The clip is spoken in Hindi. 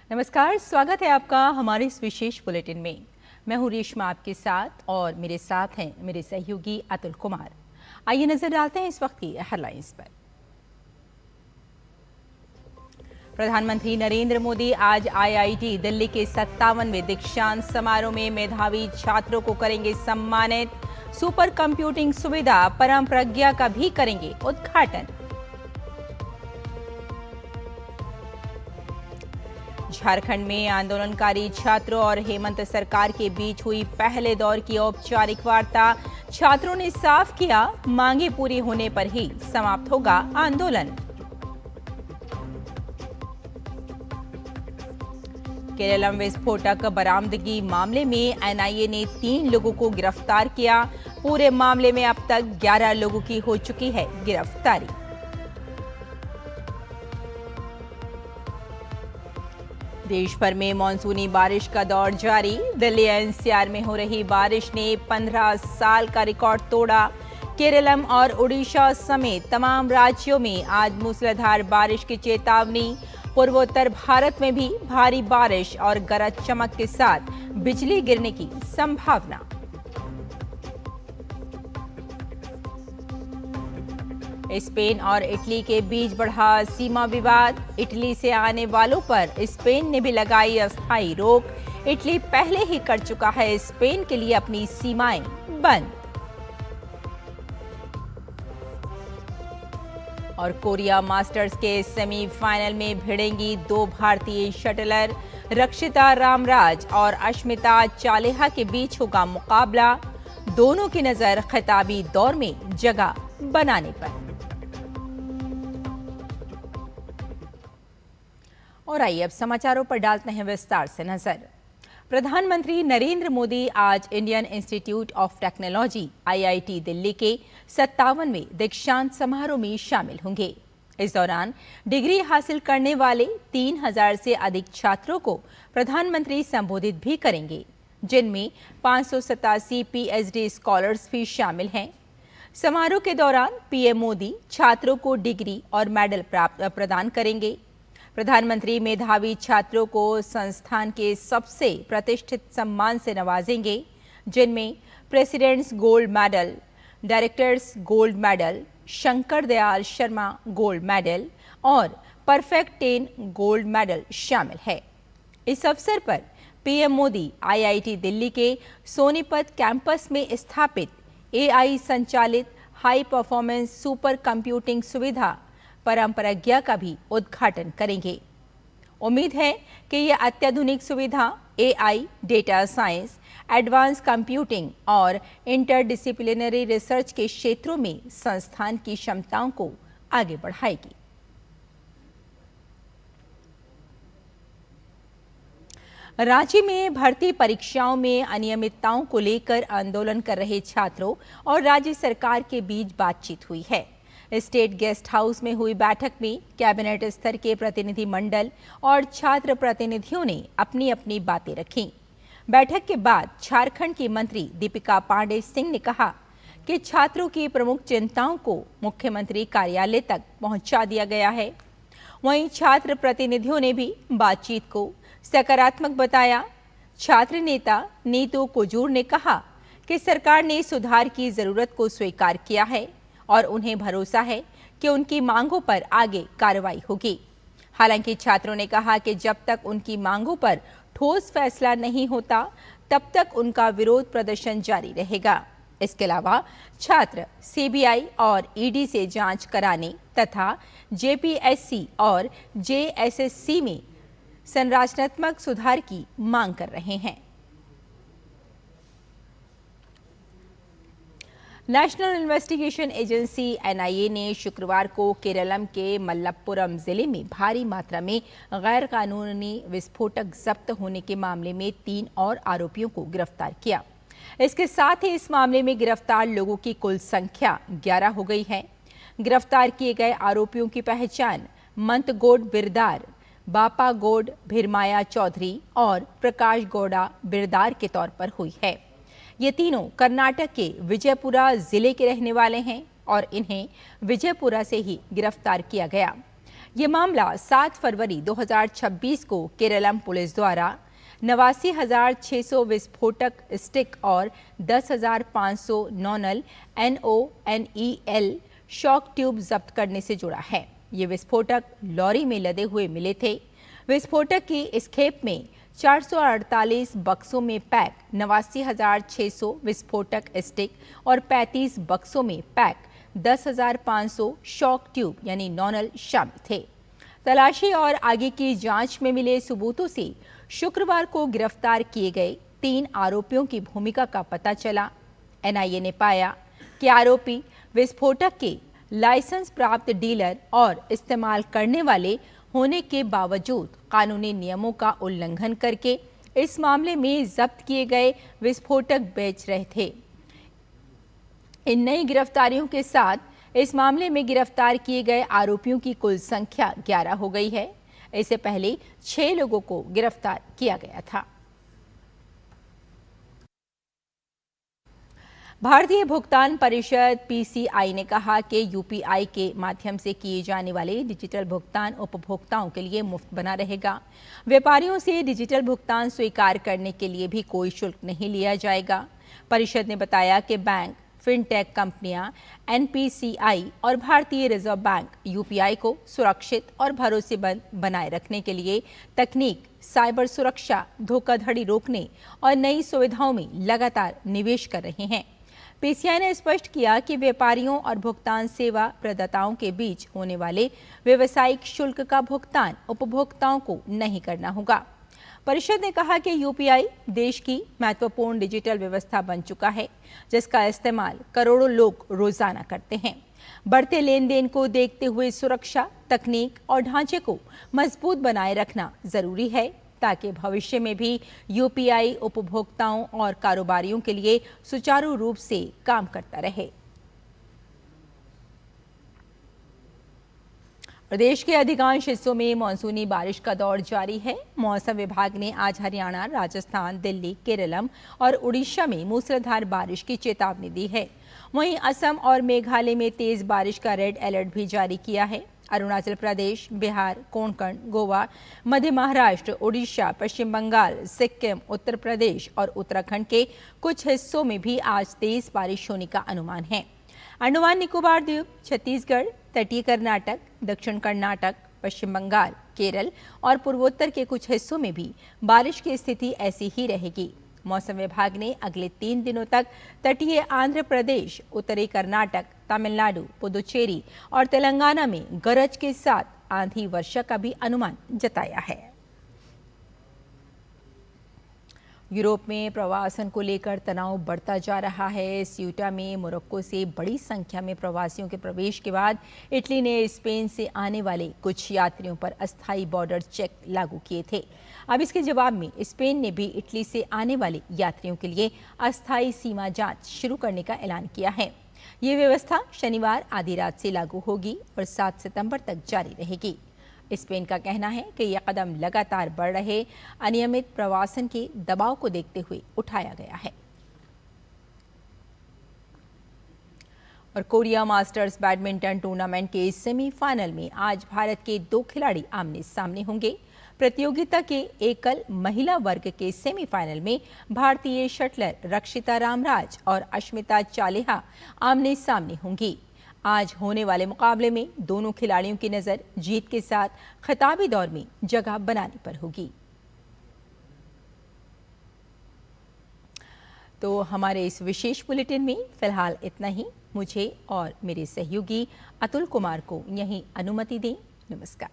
नमस्कार, स्वागत है आपका हमारे इस विशेष बुलेटिन में। मैं हूं रेशमा आपके साथ और मेरे साथ हैं मेरे सहयोगी अतुल कुमार। आइए नजर डालते हैं इस वक्त की हेडलाइंस पर। प्रधानमंत्री नरेंद्र मोदी आज आईआईटी दिल्ली के 57वें दीक्षांत समारोह में मेधावी छात्रों को करेंगे सम्मानित। सुपर कंप्यूटिंग सुविधा परम प्रज्ञा का भी करेंगे उद्घाटन। झारखंड में आंदोलनकारी छात्रों और हेमंत सरकार के बीच हुई पहले दौर की औपचारिक वार्ता। छात्रों ने साफ किया, मांगे पूरी होने पर ही समाप्त होगा आंदोलन। केरलम विस्फोटक बरामदगी मामले में एनआईए ने 3 लोगों को गिरफ्तार किया। पूरे मामले में अब तक 11 लोगों की हो चुकी है गिरफ्तारी। देश भर में मानसूनी बारिश का दौर जारी। दिल्ली एनसीआर में हो रही बारिश ने 15 साल का रिकॉर्ड तोड़ा। केरलम और उड़ीसा समेत तमाम राज्यों में आज मूसलाधार बारिश की चेतावनी। पूर्वोत्तर भारत में भी भारी बारिश और गरज चमक के साथ बिजली गिरने की संभावना। स्पेन और इटली के बीच बढ़ा सीमा विवाद। इटली से आने वालों पर स्पेन ने भी लगाई अस्थायी रोक। इटली पहले ही कर चुका है स्पेन के लिए अपनी सीमाएं बंद। और कोरिया मास्टर्स के सेमीफाइनल में भिड़ेंगी 2 भारतीय शटलर। रक्षिता रामराज और अश्मिता चालिहा के बीच होगा मुकाबला। दोनों की नजर खिताबी दौर में जगह बनाने पर। और आइए अब समाचारों पर डालते हैं विस्तार से नजर। प्रधानमंत्री नरेंद्र मोदी आज Indian institute of technology IIT Delhi के 57वें दीक्षांत समारोह में शामिल होंगे। इस दौरान डिग्री हासिल करने वाले 3000 से अधिक छात्रों को प्रधानमंत्री संबोधित भी करेंगे, जिनमें 587 पीएचडी स्कॉलर्स भी शामिल हैं। समारोह के दौरान पीएम मोदी छात्रों को डिग्री और मेडल प्रदान करेंगे। प्रधानमंत्री मेधावी छात्रों को संस्थान के सबसे प्रतिष्ठित सम्मान से नवाजेंगे, जिनमें president's gold medal, director's gold medal, Shankar Dayal Sharma gold medal और परफेक्ट 10 गोल्ड मेडल शामिल है। इस अवसर पर पीएम मोदी आईआईटी दिल्ली के सोनीपत कैंपस में स्थापित एआई संचालित हाई परफॉर्मेंस सुपर कंप्यूटिंग सुविधा परम प्रज्ञा का भी उद्घाटन करेंगे। उम्मीद है कि यह अत्याधुनिक सुविधा AI, data science, advance computing और इंटरडिसिप्लिनरी रिसर्च के क्षेत्रों में संस्थान की क्षमताओं को आगे बढ़ाएगी। राज्य में भर्ती परीक्षाओं में अनियमितताओं को लेकर आंदोलन कर रहे छात्रों और राज्य सरकार के बीच बातचीत हुई है। स्टेट गेस्ट हाउस में हुई बैठक में कैबिनेट स्तर के प्रतिनिधि मंडल और छात्र प्रतिनिधियों ने अपनी अपनी बातें रखीं। बैठक के बाद झारखंड की मंत्री दीपिका पांडे सिंह ने कहा कि छात्रों की प्रमुख चिंताओं को मुख्यमंत्री कार्यालय तक पहुंचा दिया गया है। वहीं छात्र प्रतिनिधियों ने भी बातचीत को सकारात्मक बताया। छात्र नेता नीतू कुजूर ने कहा कि सरकार ने सुधार की जरूरत को स्वीकार किया है और उन्हें भरोसा है कि उनकी मांगों पर आगे कार्रवाई होगी। हालांकि छात्रों ने कहा कि जब तक उनकी मांगों पर ठोस फैसला नहीं होता, तब तक उनका विरोध प्रदर्शन जारी रहेगा। इसके अलावा छात्र सीबीआई और ईडी से जांच कराने तथा जेपीएससी और जेएसएससी में संरचनात्मक सुधार की मांग कर रहे हैं। नेशनल इन्वेस्टिगेशन एजेंसी एनआईए ने शुक्रवार को केरलम के मलप्पुरम जिले में भारी मात्रा में गैर कानूनी विस्फोटक जब्त होने के मामले में 3 और आरोपियों को गिरफ्तार किया। इसके साथ ही इस मामले में गिरफ्तार लोगों की कुल संख्या 11 हो गई है। गिरफ्तार किए गए आरोपियों की पहचान मंतगोड बिरदार, बापा गोड भिरमाया चौधरी और प्रकाश गौड़ा बिरदार के तौर पर हुई है। ये तीनों कर्नाटक के विजयपुरा जिले के रहने वाले हैं और इन्हें विजयपुरा से ही गिरफ्तार किया गया। ये मामला 7 फरवरी 2026 को केरलम पुलिस द्वारा 89,600 विस्फोटक स्टिक और 10,500 नॉनल NONEL शॉक ट्यूब जब्त करने से जुड़ा है। ये विस्फोटक लॉरी में लदे हुए मिले थे। विस्फोटक की इस खेप में 448 बक्सों में पैक 89,600 विस्फोटक स्टिक और 35 बक्सों में पैक 10,500 शॉक ट्यूब यानी नॉनल शामिल थे। तलाशी और आगे की जांच में मिले सबूतों से शुक्रवार को गिरफ्तार किए गए 3 आरोपियों की भूमिका का पता चला। NIA ने पाया कि आरोपी विस्फोटक के लाइसेंस प्राप्त डीलर और इस्तेमाल करने वाले होने के बावजूद कानूनी नियमों का उल्लंघन करके इस मामले में जब्त किए गए विस्फोटक बेच रहे थे। इन नई गिरफ्तारियों के साथ इस मामले में गिरफ्तार किए गए आरोपियों की कुल संख्या 11 हो गई है। इससे पहले 6 लोगों को गिरफ्तार किया गया था। भारतीय भुगतान परिषद PCI ने कहा कि UPI के माध्यम से किए जाने वाले डिजिटल भुगतान उपभोक्ताओं के लिए मुफ्त बना रहेगा। व्यापारियों से डिजिटल भुगतान स्वीकार करने के लिए भी कोई शुल्क नहीं लिया जाएगा। परिषद ने बताया कि बैंक, फिनटेक कंपनियां, NPCI और भारतीय रिजर्व बैंक UPI को सुरक्षित और भरोसेमंद बनाए रखने के लिए तकनीक, साइबर सुरक्षा, धोखाधड़ी रोकने और नई सुविधाओं में लगातार निवेश कर रहे हैं। PCI ने स्पष्ट किया कि व्यापारियों और भुगतान सेवा प्रदाताओं के बीच होने वाले व्यावसायिक शुल्क का भुगतान उपभोक्ताओं को नहीं करना होगा। परिषद ने कहा कि UPI देश की महत्वपूर्ण डिजिटल व्यवस्था बन चुका है, जिसका इस्तेमाल करोड़ों लोग रोजाना करते हैं। बढ़ते लेन देन को देखते हुए सुरक्षा, तकनीक और ढांचे को मजबूत बनाए रखना जरूरी है, ताकि भविष्य में भी UPI उपभोक्ताओं और कारोबारियों के लिए सुचारू रूप से काम करता रहे। प्रदेश के अधिकांश हिस्सों में मानसूनी बारिश का दौर जारी है। मौसम विभाग ने आज हरियाणा, राजस्थान, दिल्ली, केरलम और उड़ीसा में मूसलाधार बारिश की चेतावनी दी है। वहीं असम और मेघालय में तेज बारिश का रेड अलर्ट भी जारी किया है। अरुणाचल प्रदेश, बिहार, कोंकण, गोवा, मध्य महाराष्ट्र, उड़ीसा, पश्चिम बंगाल, सिक्किम, उत्तर प्रदेश और उत्तराखंड के कुछ हिस्सों में भी आज तेज बारिश होने का अनुमान है। अंडमान निकोबार द्वीप, छत्तीसगढ़, तटीय कर्नाटक, दक्षिण कर्नाटक, पश्चिम बंगाल, केरल और पूर्वोत्तर के कुछ हिस्सों में भी बारिश की स्थिति ऐसी ही रहेगी। मौसम विभाग ने अगले 3 दिनों तक तटीय आंध्र प्रदेश, उत्तरी कर्नाटक, तमिलनाडु, पुदुचेरी और तेलंगाना में गरज के साथ आंधी वर्षा का भी अनुमान जताया है। यूरोप में प्रवासन को लेकर तनाव बढ़ता जा रहा है। स्यूटा में मोरक्को से बड़ी संख्या में प्रवासियों के प्रवेश के बाद इटली ने स्पेन से आने वाले कुछ यात्रियों पर अस्थायी बॉर्डर चेक लागू किए थे। अब इसके जवाब में स्पेन ने भी इटली से आने वाले यात्रियों के लिए अस्थायी सीमा जांच शुरू करने का ऐलान किया है। ये व्यवस्था शनिवार आधी रात से लागू होगी और 7 सितंबर तक जारी रहेगी। स्पेन का कहना है कि यह कदम लगातार बढ़ रहे अनियमित प्रवासन के दबाव को देखते हुए उठाया गया है। और कोरिया मास्टर्स बैडमिंटन टूर्नामेंट के सेमीफाइनल में आज भारत के 2 खिलाड़ी आमने सामने होंगे। प्रतियोगिता के एकल महिला वर्ग के सेमीफाइनल में भारतीय शटलर रक्षिता रामराज और अश्मिता चालिहा आमने सामने होंगी। आज होने वाले मुकाबले में दोनों खिलाड़ियों की नजर जीत के साथ खिताबी दौर में जगह बनाने पर होगी। तो हमारे इस विशेष बुलेटिन में फिलहाल इतना ही। मुझे और मेरे सहयोगी अतुल कुमार को यहीं अनुमति दें। नमस्कार।